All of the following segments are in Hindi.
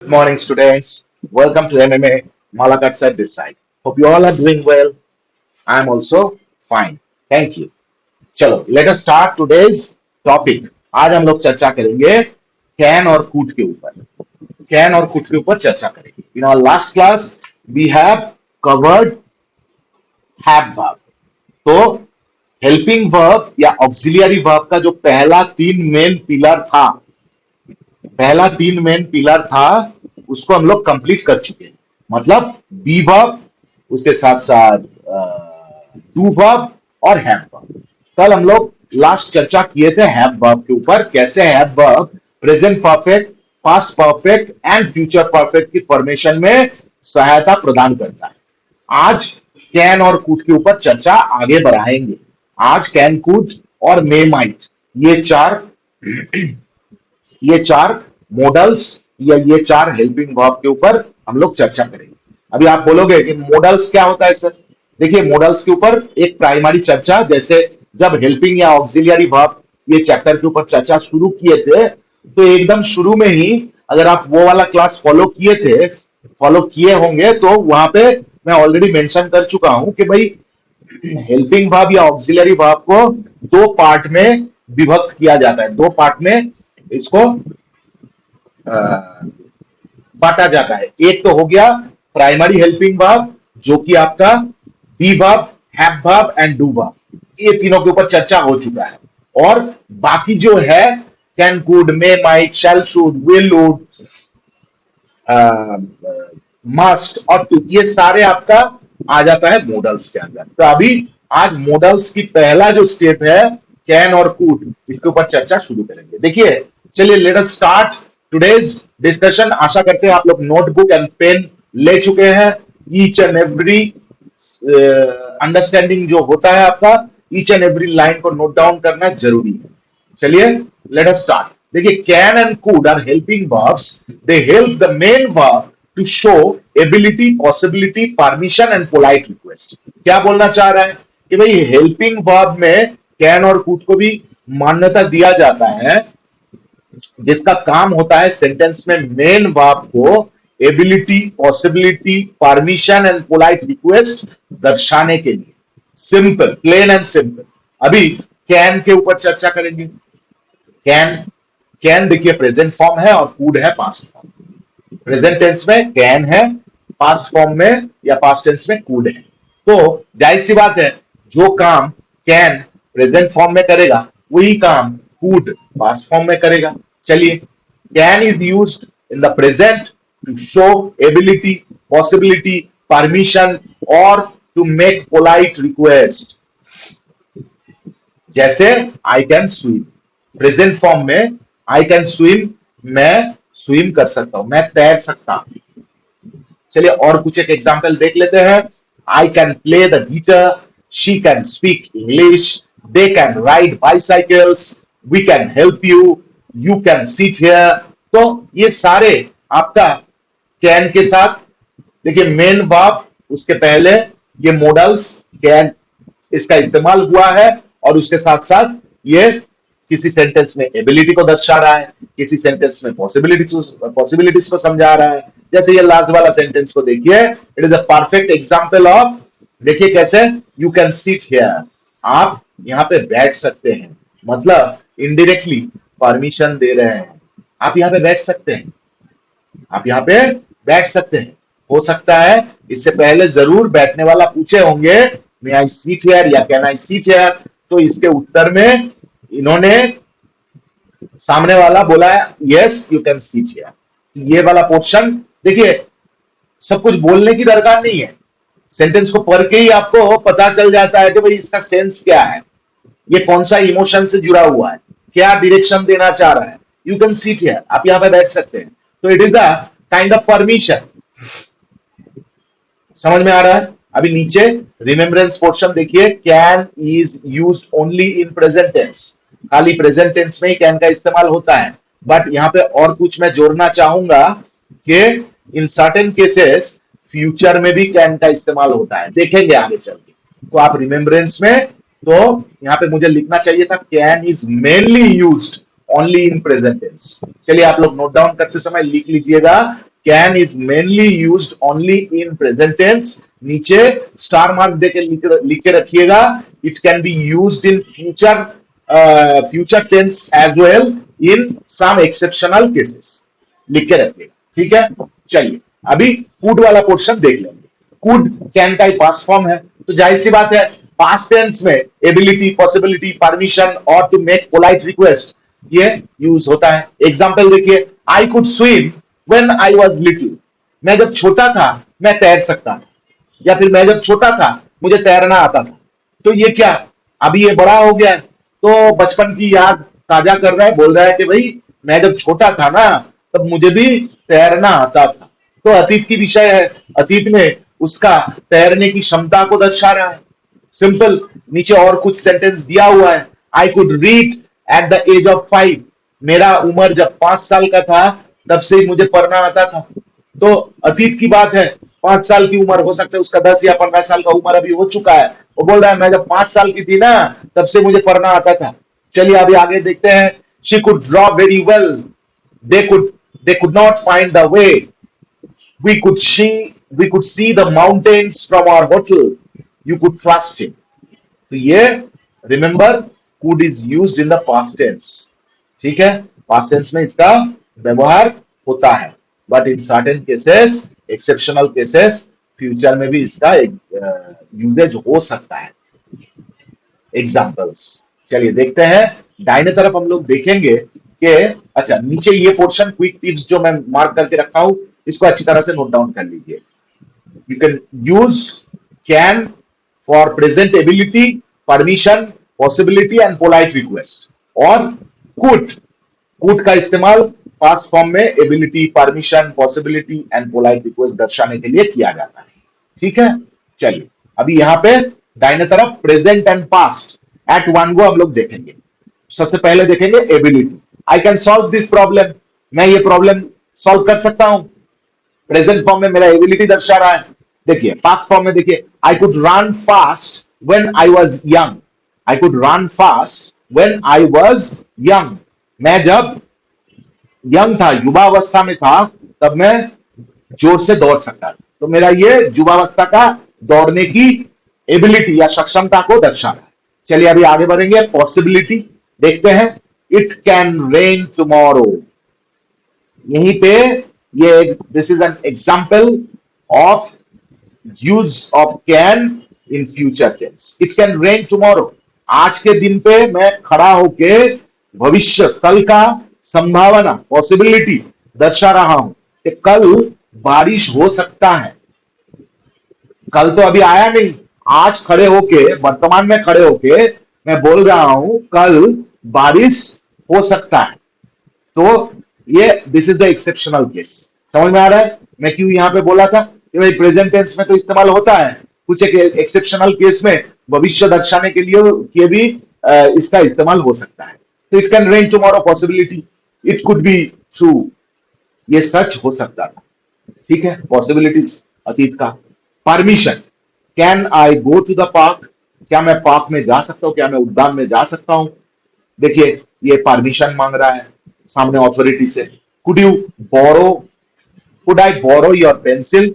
Good morning, students. Welcome to MMA. Malakat side this side. Hope you all are doing well. I'm also fine. Thank you. चलो, let us start today's topic. आज हम लोग चर्चा करेंगे कैन और कूट के ऊपर. कैन और कूट के ऊपर चर्चा करेंगे. In our last class, we have covered have verb. तो हेल्पिंग वर्ब या ऑक्सिलियरी वर्ब का जो पहला तीन मेन पिलर था उसको हम लोग कंप्लीट कर चुके हैं. मतलब बी वर्ब, उसके साथ साथ टू वर्ब और हैव वर्ब. कल हम लोग लास्ट चर्चा किए थे हैव वर्ब के ऊपर, कैसे have verb present perfect, past perfect and future perfect की फॉर्मेशन में सहायता प्रदान करता है. आज कैन और कूड के ऊपर चर्चा आगे बढ़ाएंगे. आज कैन, कूड और मे, माइट, ये चार मॉडल्स या ये चार हेल्पिंग वर्ब के ऊपर हम लोग चर्चा करेंगे. अभी आप बोलोगे कि मॉडल्स क्या होता है सर? देखिए, मॉडल्स के ऊपर एक प्राइमरी चर्चा, जैसे जब हेल्पिंग या ऑक्सिलियरी वर्ब ये चैप्टर के ऊपर चर्चा शुरू किए थे, तो एकदम शुरू में ही अगर आप वो वाला क्लास फॉलो किए होंगे, तो वहां पे मैं ऑलरेडी मेंशन कर चुका हूं कि भाई हेल्पिंग वर्ब या ऑक्सिलरी वर्ब को दो पार्ट में विभक्त किया जाता है. दो पार्ट में इसको बांटा जाता है. एक तो हो गया प्राइमरी हेल्पिंग वर्ब, जो कि आपका be verb, have verb and do verb. ये तीनों के ऊपर चर्चा हो चुका है. और बाकी जो है can, could, may, might, shall, should, will, would, must और टू, ये सारे आपका आ जाता है मॉडल्स के अंदर. तो अभी आज मॉडल्स की पहला जो स्टेप है कैन और कूड, इसके ऊपर चर्चा शुरू करेंगे. देखिए, चलिए let us start today's discussion. आशा करते हैं आप लोग नोटबुक एंड पेन ले चुके हैं. ईच एंड एवरी अंडरस्टैंडिंग जो होता है आपका, ईच एंड एवरी लाइन को नोट डाउन करना जरूरी है. चलिए लेट अस स्टार्ट. देखिए, can and could are helping verbs. They help the main verb to show ability, possibility, permission and polite request. क्या बोलना चाह रहा है कि भाई हेल्पिंग वर्ब में कैन और कुड को भी मान्यता दिया जाता है, जिसका काम होता है सेंटेंस में मेन वर्ब को ability, possibility, permission and polite request दर्शाने के लिए. Simple, plain and simple. अभी कैन के ऊपर चर्चा करेंगे. कैन देखिए प्रेजेंट फॉर्म है और कूड है पास्ट फॉर्म. प्रेजेंट टेंस में कैन है, पास्ट फॉर्म में या पास्ट टेंस में कूड है. तो जाहिर सी बात है, जो काम कैन प्रेजेंट फॉर्म में करेगा वही काम कूड पास्ट फॉर्म में करेगा. चलिए, can is used in the present to show ability, possibility, permission और टू मेक पोलाइट रिक्वेस्ट. जैसे I can swim, present form में आई कैन स्विम, मैं स्विम कर सकता हूं, मैं तैर सकता हूं. चलिए और कुछ एक एग्जांपल देख लेते हैं. I can play the guitar, she can speak English, they can ride bicycles, we can help you, you can sit here. तो ये सारे आपका कैन के साथ, देखिए मेन वर्ब, उसके पहले ये मॉडल्स कैन, इसका इस्तेमाल हुआ है और उसके साथ साथ ये किसी सेंटेंस में एबिलिटी को दर्शा रहा है, किसी सेंटेंस में पॉसिबिलिटीज को समझा रहा है. जैसे ये लास्ट वाला सेंटेंस को देखिए, it is a perfect example of, देखिए कैसे, यू कैन सिट हियर, आप यहाँ पे बैठ सकते हैं. मतलब इनडायरेक्टली परमिशन दे रहे हैं, आप यहाँ पे बैठ सकते हैं, आप यहाँ पे बैठ सकते हैं. हो सकता है इससे पहले जरूर बैठने वाला पूछे होंगे मे आई सीट हियर या कैन आई सीट हियर, तो इसके उत्तर में इन्होंने, सामने वाला बोला है yes you can seat here. ये वाला पोर्शन देखिए, सब कुछ बोलने की दरकार नहीं है, सेंटेंस को पढ़ के ही आपको पता चल जाता है कि भाई इसका सेंस क्या है, ये कौन सा इमोशन से जुड़ा हुआ है, क्या डायरेक्शन देना चाह रहा है. यू कैन सीट हियर, आप यहाँ पे बैठ सकते हैं. तो it is a kind of permission. समझ में आ रहा है? अभी नीचे रिमेम्बरेंस पोर्शन देखिए, can is used only in present tense. खाली प्रेजेंट टेंस में ही कैन का इस्तेमाल होता है. बट यहाँ पे और कुछ मैं जोड़ना चाहूंगा कि इन सर्टेन केसेस फ्यूचर में भी कैन का इस्तेमाल होता है, देखेंगे आगे चल के. तो आप रिमेम्बरेंस में, तो यहाँ पे मुझे लिखना चाहिए था can is mainly used only in present tense. चलिए आप लोग नोट डाउन करते समय लिख लीजिएगा, can is mainly used only in present tense, नीचे स्टार मार्क देके लिख के रखिएगा, it can be used in future future tense as well in some exceptional cases, लिख के रखिएगा, ठीक है। चलिए अभी कुड वाला पोर्शन देख लेंगे। कुड कैन का ही पास्ट फॉर्म है, तो जाहिर सी बात है पास्ट टेंस में एबिलिटी, पॉसिबिलिटी, परमिशन और टू मेक पोलाइट रिक्वेस्ट ये यूज होता है। एग्जांपल देखिए, I could swim when I was little, मैं जब छोटा था मैं तैर सकता था, या फिर मैं जब छोटा था मुझे तैरना आता था। तो ये क्या, अभी ये बड़ा हो गया है तो बचपन की याद ताजा कर रहा है, बोल रहा है कि भाई मैं जब छोटा था ना तब मुझे भी तैरना आता था। तो अतीत की विषय है, अतीत में उसका तैरने की क्षमता को दर्शा रहा है। सिंपल, नीचे और कुछ सेंटेंस दिया हुआ है, I could read at the age of 5, मेरा उम्र जब 5 साल का था तब से मुझे पढ़ना आता था। तो अतीत की बात है, 5 साल की उम्र, हो सकता है उसका 10 या 15 साल का उम्र अभी हो चुका है, वो बोल रहा है मैं जब 5 साल की थी ना तब से मुझे पढ़ना आता था। चलिए अभी आगे देखते हैं, she could draw very well, they could not find the way, we could see the mountains from our hotel, you could trust him। तो ये remember, could is used in the past tense, ठीक है, पास्ट टेंस में इसका व्यवहार होता है, but in certain cases, exceptional cases, future में भी इसका यूजेज हो सकता है। एग्जांपल्स चलिए देखते हैं। दाहिने तरफ हम लोग देखेंगे कि अच्छा, नीचे ये पोर्शन क्विक टिप्स जो मैं मार्क करके रखा हूं, इसको अच्छी तरह से नोट डाउन कर लीजिए। You can use can for present ability, permission, possibility and polite request, और कुड का इस्तेमाल पास्ट फॉर्म में ability, permission, possibility and polite request दर्शाने के लिए किया जाता है, ठीक है। चलिए अभी यहां पे दाहिने तरफ present and past at one go हम लोग देखेंगे। सबसे पहले देखेंगे ability, I can solve this problem, मैं ये प्रॉब्लम सॉल्व कर सकता हूं। प्रेजेंट फॉर्म में मेरा एबिलिटी दर्शा रहा है। देखिए पास्ट फॉर्म में देखिए, I could run fast when I was young, I could run fast when I was young, मैं जब यंग था, युवावस्था में था, तब मैं जोर से दौड़ सकता था। तो मेरा ये युवावस्था का दौड़ने की एबिलिटी या सक्षमता को दर्शा रहा है। चलिए अभी आगे बढ़ेंगे, पॉसिबिलिटी देखते हैं। इट कैन रेन टुमारो, यहीं पे ये this is an example of use of can in future tense. It can rain tomorrow, आज के दिन पे मैं खड़ा होके भविष्य, कल का संभावना, पॉसिबिलिटी दर्शा रहा हूं कि कल बारिश हो सकता है। कल तो अभी आया नहीं, आज खड़े होके, वर्तमान में खड़े होके मैं बोल रहा हूं कल बारिश हो सकता है। तो ये this is the exceptional case. समझ में आ रहा है मैं क्यों यहां पे बोला था कि भाई प्रेजेंट टेंस में तो इस्तेमाल होता है, कुछ एक एक्सेप्शनल केस में भविष्य दर्शाने के लिए भी इसका इस्तेमाल हो सकता है। तो it can rain tomorrow, possibility, it could be true, ये सच हो सकता था, ठीक है, पॉसिबिलिटीज अतीत का। Permission, can I go to the park, क्या मैं पार्क में जा सकता हूं, क्या मैं उद्यान में जा सकता हूं। देखिए ये परमिशन मांग रहा है सामने अथॉरिटी से। Could you borrow, could I borrow your pencil,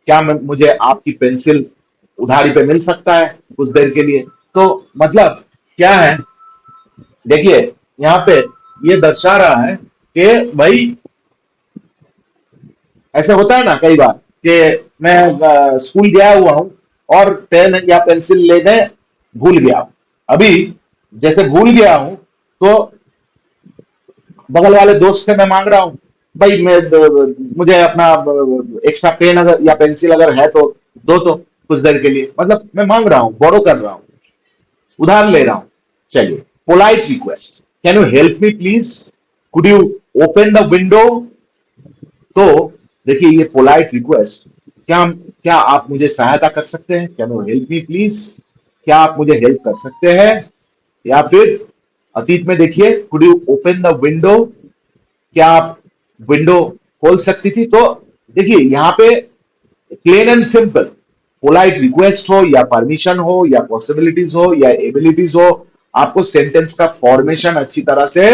क्या मुझे आपकी पेंसिल उधारी पे मिल सकता है कुछ देर के लिए। तो मतलब क्या है, देखिए यहां पे ये दर्शा रहा है कि भाई ऐसे होता है ना कई बार कि मैं स्कूल गया हुआ हूं और पेन या पेंसिल लेने भूल गया। अभी जैसे भूल गया हूं तो बगल वाले दोस्त से मैं मांग रहा हूं, भाई मैं मुझे अपना एक्स्ट्रा पेन अगर या पेंसिल अगर है तो दो, तो कुछ देर के लिए, मतलब मैं मांग रहा हूं, बोरो कर रहा हूं, उधार ले रहा हूं। चलिए polite request, can you help me please, could you open the window. तो देखिए ये पोलाइट रिक्वेस्ट, क्या आप मुझे सहायता कर सकते हैं, can you help me please, क्या आप मुझे हेल्प कर सकते हैं। या फिर अतीत में देखिए, could you open the window, क्या आप विंडो खोल सकती थी। तो देखिए यहां पे plain and simple, polite request हो या परमिशन हो या पॉसिबिलिटीज हो या एबिलिटीज हो, आपको सेंटेंस का फॉर्मेशन अच्छी तरह से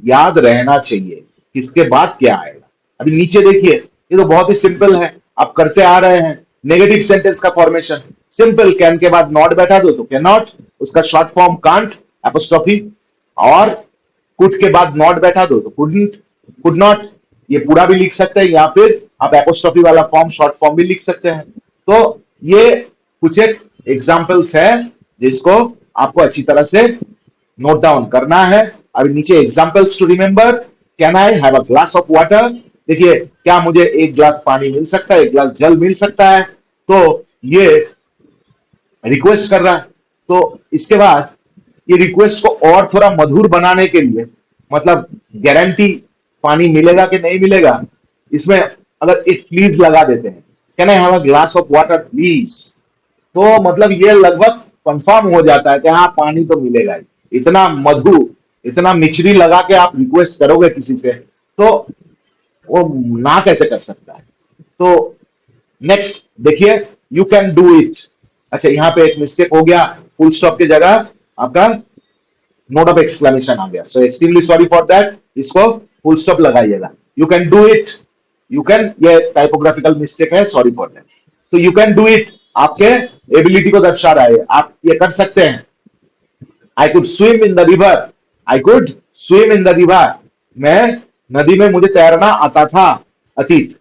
याद रहना चाहिए, किसके बाद क्या आएगा। अभी नीचे देखिए, ये तो बहुत ही सिंपल है, आप करते आ रहे हैं। नेगेटिव सेंटेंस का फॉर्मेशन सिंपल, कैन के बाद नॉट बैठा दो तो कैन नॉट, उसका शॉर्ट फॉर्म कांट एपोस्ट्रोफी, और कुड के बाद नॉट बैठा दो तो कुडंट, कुड नॉट, ये पूरा भी लिख सकते हैं, या फिर आप एपोस्ट्रोफी वाला फॉर्म शॉर्ट फॉर्म भी लिख सकते हैं। तो ये कुछ एक एग्जांपल्स है जिसको आपको अच्छी तरह से नोट डाउन करना है। अभी नीचे examples to remember, can I have a glass of water, देखिए क्या मुझे एक ग्लास पानी मिल सकता है, एक ग्लास जल मिल सकता है, तो ये रिक्वेस्ट कर रहा है। तो इसके बाद ये रिक्वेस्ट को और थोड़ा मधुर बनाने के लिए, मतलब गारंटी पानी मिलेगा कि नहीं मिलेगा, इसमें अगर एक प्लीज लगा देते हैं, can I have a glass of water please, तो मतलब ये लगभग कंफर्म हो जाता है कि हाँ पानी तो मिलेगा ही। इतना मधु, इतना मिचरी लगा के आप रिक्वेस्ट करोगे किसी से, तो वो ना कैसे कर सकता है। तो नेक्स्ट देखिए, यू कैन डू इट। अच्छा यहाँ पे एक मिस्टेक हो गया, फुल स्टॉप की जगह आपका नोट ऑफ एक्सक्लेमेशन आ गया, सो एक्सट्रीमली सॉरी फॉर दैट, इसको फुल स्टॉप लगाइएगा। You can do it, you can, ये टाइपोग्राफिकल मिस्टेक है, सॉरी फॉर दैट। तो यू कैन डू इट आपके एबिलिटी को दर्शा रहा है, आप ये कर सकते हैं। I could swim in the river, I could swim in the river, मैं नदी में मुझे तैरना आता था, अतीत।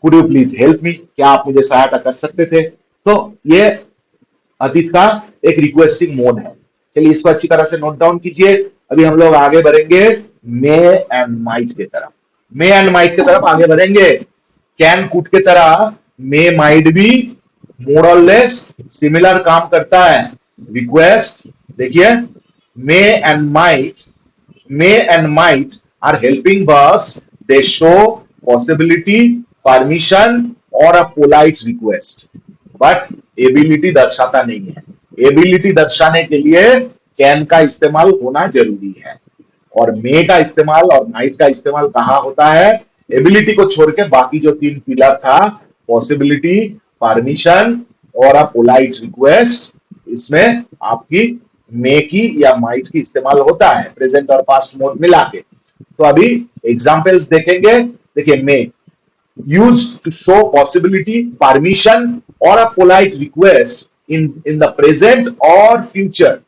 Could you please help me, क्या आप मुझे सहायता कर सकते थे, तो ये अतीत का एक रिक्वेस्टिंग मोड है। चलिए इसको अच्छी तरह से नोट डाउन कीजिए। अभी हम लोग आगे बढ़ेंगे मे एंड माइट की तरफ, मे एंड माइट की तरफ आगे बढ़ेंगे। कैन कुड की तरह मे माइट भी मोर और लेस सिमिलर काम करता है। रिक्वेस्ट देखिए, may and might are helping verbs, they show possibility, permission और a polite request, but ability दर्शाता नहीं है। एबिलिटी दर्शाने के लिए कैन का इस्तेमाल होना जरूरी है, और मे का इस्तेमाल और माइट का इस्तेमाल कहाँ होता है, एबिलिटी को छोड़ के बाकी जो तीन पिलर था, पॉसिबिलिटी, परमिशन और अ पोलाइट रिक्वेस्ट, इसमें आपकी मे की या माइट की इस्तेमाल होता है, प्रेजेंट और पास्ट मोड मिला के। तो अभी एग्जाम्पल्स देखेंगे। देखिए, मे used to show possibility, permission or a polite request in the present or future,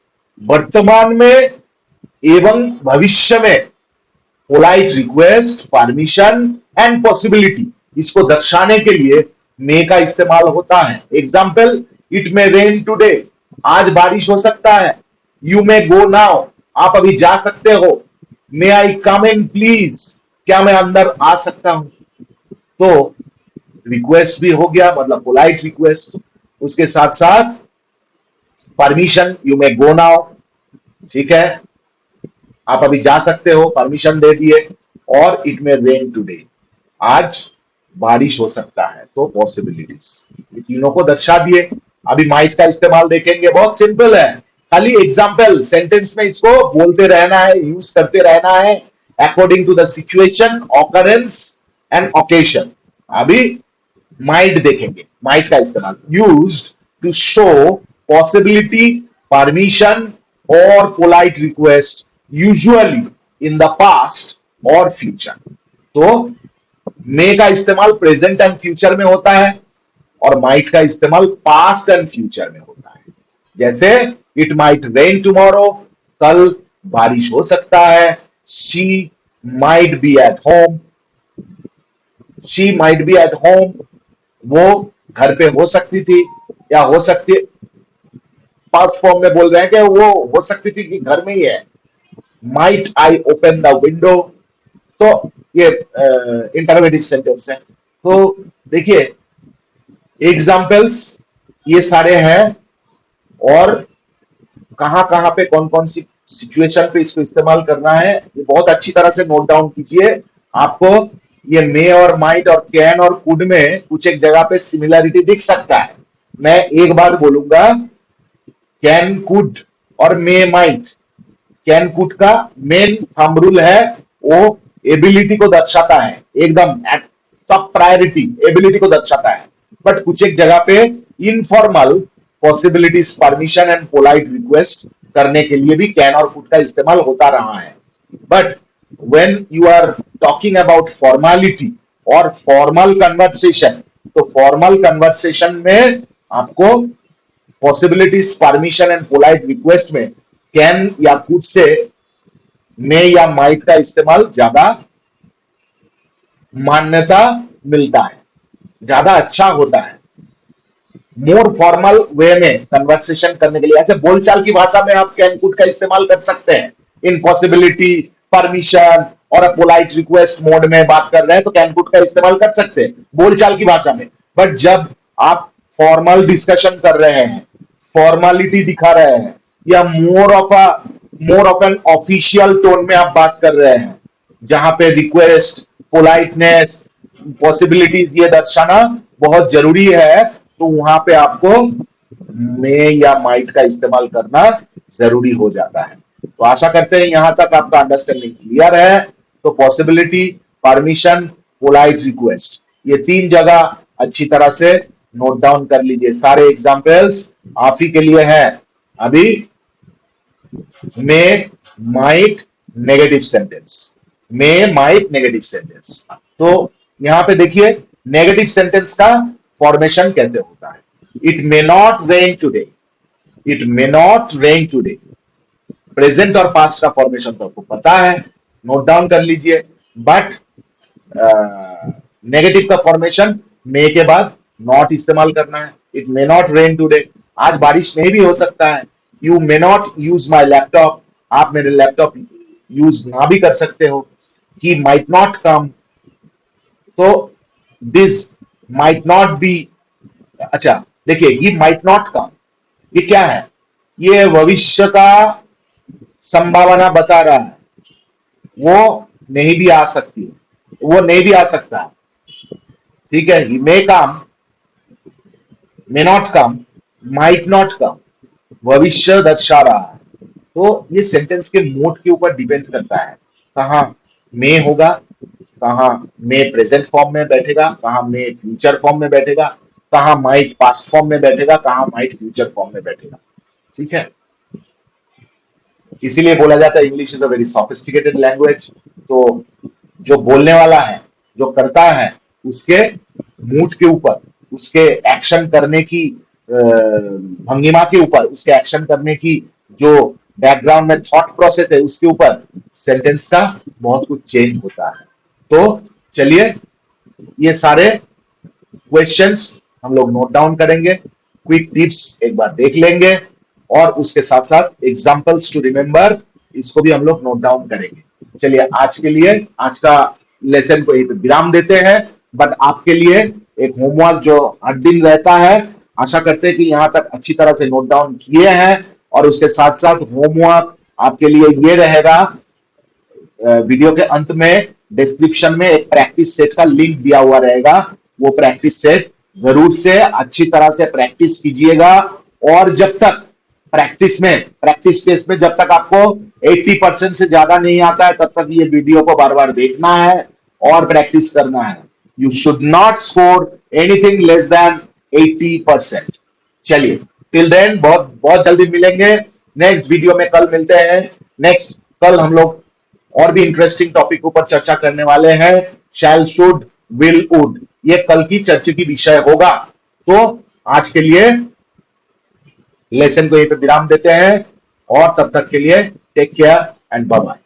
वर्तमान में एवं भविष्य में polite request, permission and possibility, इसको दर्शाने के लिए मे का इस्तेमाल होता है। Example, it may rain today, आज बारिश हो सकता है। यू मे गो नाउ, आप अभी जा सकते हो। मे आई कम इन प्लीज, क्या मैं अंदर आ सकता हूं। तो रिक्वेस्ट भी हो गया, मतलब पोलाइट रिक्वेस्ट, उसके साथ साथ permission, you may go now, ठीक है, आप अभी जा सकते हो, परमिशन दे दिए। और इट मे रेन टुडे, आज बारिश हो सकता है, तो पॉसिबिलिटीज, ये तीनों को दर्शा दिए। अभी माइट का इस्तेमाल देखेंगे, बहुत सिंपल है, खाली एग्जाम्पल सेंटेंस में इसको बोलते रहना है, यूज करते रहना है according to the situation, occurrence and occasion. अभी माइट देखेंगे, माइट का इस्तेमाल, used to show possibility, permission और polite request, usually in the past और फ्यूचर। तो मे का इस्तेमाल प्रेजेंट एंड फ्यूचर में होता है, और माइट का इस्तेमाल पास्ट एंड फ्यूचर में होता है। जैसे इट माइट रेन टुमारो, कल बारिश हो सकता है। She might be at home, she might be at home, वो घर पे हो सकती थी या हो सकती है, पास्ट फॉर्म में बोल रहे हैं कि वो हो सकती थी कि घर में ही है। Might I open the window, तो ये इंटरोगेटिव सेंटेंस है। तो देखिए एग्जाम्पल्स ये सारे हैं, और कहां कहां पे कौन कौन सी सिचुएशन पे इसको इस्तेमाल करना है, ये बहुत अच्छी तरह से नोट डाउन कीजिए। आपको ये मे और माइट और कैन और कुड में कुछ एक जगह पे सिमिलरिटी दिख सकता है। मैं एक बार बोलूंगा, कैन कुड और मे माइट, कैन कुड का मेन थंब रूल है, वो एबिलिटी को दर्शाता है, एकदम सब प्रायोरिटी एबिलिटी को दर्शाता है। बट कुछ एक जगह पे informal possibilities, permission and polite request करने के लिए भी कैन और कुड का इस्तेमाल होता रहा है। But when you are talking about formality, और फॉर्मल कन्वर्सेशन। तो फॉर्मल कन्वर्सेशन में आपको possibilities, permission and polite request में कैन या कुड से मे या माइट का इस्तेमाल ज्यादा मान्यता मिलता है, ज्यादा अच्छा होता है। मोर फॉर्मल वे में कन्वर्सेशन करने के लिए, ऐसे बोलचाल की भाषा में आप कैन कुड का इस्तेमाल कर सकते हैं। इन पॉसिबिलिटी, परमिशन और पोलाइट रिक्वेस्ट मोड में बात कर रहे हैं तो कैन कुड का इस्तेमाल कर सकते हैं बोलचाल की भाषा में। बट जब आप फॉर्मल डिस्कशन कर रहे हैं, फॉर्मालिटी दिखा रहे हैं, या more of an official tone में आप बात कर रहे हैं, जहां पे रिक्वेस्ट, पोलाइटनेस, पॉसिबिलिटीज ये दर्शाना बहुत जरूरी है, तो वहां पे आपको मे या माइट का इस्तेमाल करना जरूरी हो जाता है। तो आशा करते हैं यहां तक आपका अंडरस्टैंडिंग क्लियर है। तो पॉसिबिलिटी, परमिशन, पोलाइट रिक्वेस्ट, ये तीन जगह अच्छी तरह से नोट डाउन कर लीजिए। सारे एग्जाम्पल्स आप ही के लिए हैं। अभी मे, माइट, नेगेटिव सेंटेंस, मे, माइट, नेगेटिव सेंटेंस। तो यहां पे देखिए नेगेटिव सेंटेंस का फॉर्मेशन कैसे होता है। It may not rain today, it may not rain today. Present और पास्ट का फॉर्मेशन तो आपको पता है, नोट डाउन कर लीजिए। बट नेगेटिव का फॉर्मेशन मे के बाद नॉट इस्तेमाल करना है। It may not rain today, आज बारिश नहीं भी हो सकता है। You may not use my laptop, आप मेरे लैपटॉप यूज ना भी कर सकते हो। ही माइट नॉट कम, तो दिस माइट नॉट बी, अच्छा देखिए ही माइट नॉट कम, ये क्या है, ये भविष्य का संभावना बता रहा है। वो नहीं भी आ सकती है, वो नहीं भी आ सकता है, ठीक है। He may come, may not come, might not come, भविष्य दर्शा रहा है। तो ये सेंटेंस के मोड के ऊपर डिपेंड करता है, कहां मे होगा, कहां मे प्रेजेंट फॉर्म में बैठेगा, कहां मे फ्यूचर फॉर्म में बैठेगा, कहां माइट पास्ट फॉर्म में बैठेगा, कहां माइट फ्यूचर फॉर्म में बैठेगा, ठीक है। इसीलिए बोला जाता है English is a very sophisticated language. तो जो बोलने वाला है, जो करता है, उसके मूड के ऊपर, उसके एक्शन करने की भंगिमा के ऊपर, उसके एक्शन करने की जो बैकग्राउंड में थॉट प्रोसेस है, उसके ऊपर सेंटेंस का बहुत कुछ चेंज होता है। तो चलिए ये सारे क्वेश्चंस हम लोग नोट डाउन करेंगे, क्विक टिप्स एक बार देख लेंगे, और उसके साथ साथ एग्जांपल्स टू रिमेंबर, इसको भी हम लोग नोट डाउन करेंगे। चलिए आज के लिए, आज का लेसन को यहीं पे विराम देते हैं। बट आपके लिए एक होमवर्क जो हर दिन रहता है, आशा करते हैं कि यहाँ तक अच्छी तरह से नोट डाउन किए हैं। और उसके साथ साथ होमवर्क आपके लिए ये रहेगा, वीडियो के अंत में डिस्क्रिप्शन में एक प्रैक्टिस सेट का लिंक दिया हुआ रहेगा। वो प्रैक्टिस सेट जरूर से अच्छी तरह से प्रैक्टिस कीजिएगा। और जब तक प्रैक्टिस टेस्ट में जब तक आपको 80% से ज्यादा नहीं आता है, तब तक ये वीडियो को बार बार देखना है और प्रैक्टिस करना है। You should not score anything less than 80%। चलिए टिल देन बहुत बहुत जल्दी मिलेंगे नेक्स्ट वीडियो में। कल मिलते हैं। कल हम लोग और भी इंटरेस्टिंग टॉपिक ऊपर चर्चा करने वाले हैं। शैल, शुड, विल, वुड, ये कल की चर्चा की विषय होगा। तो आज के लिए लेसन को यहीं पे विराम देते हैं, और तब तक के लिए take care and bye bye.